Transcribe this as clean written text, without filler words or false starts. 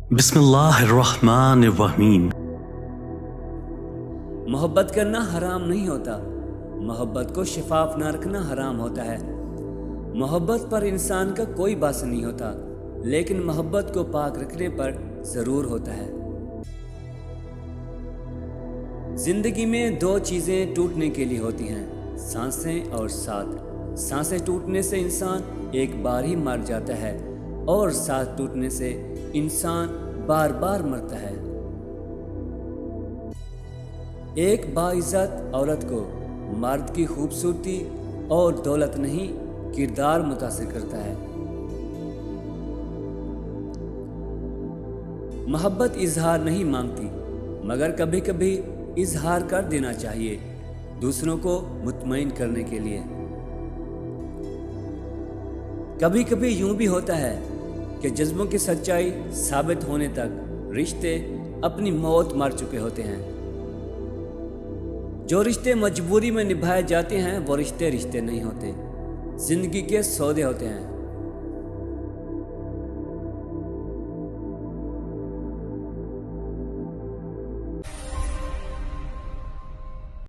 बिस्मिल्लाहिर्रहमानिर्रहीम। मोहब्बत करना हराम नहीं होता, मोहब्बत को शफाफ ना रखना हराम होता है। मोहब्बत पर इंसान का कोई बस नहीं होता, लेकिन मोहब्बत को पाक रखने पर ज़रूर होता है। जिंदगी में दो चीज़ें टूटने के लिए होती हैं, सांसें और साथ। सांसें टूटने से इंसान एक बार ही मर जाता है और साथ टूटने से इंसान बार बार मरता है। एक बाइज्जत औरत को मर्द की खूबसूरती और दौलत नहीं, किरदार मुतासिर करता है। मोहब्बत इजहार नहीं मांगती, मगर कभी कभी इजहार कर देना चाहिए, दूसरों को मुतमईन करने के लिए। कभी कभी यूं भी होता है कि जज्बों की सच्चाई साबित होने तक रिश्ते अपनी मौत मर चुके होते हैं। जो रिश्ते मजबूरी में निभाए जाते हैं वो रिश्ते नहीं होते, जिंदगी के सौदे होते हैं।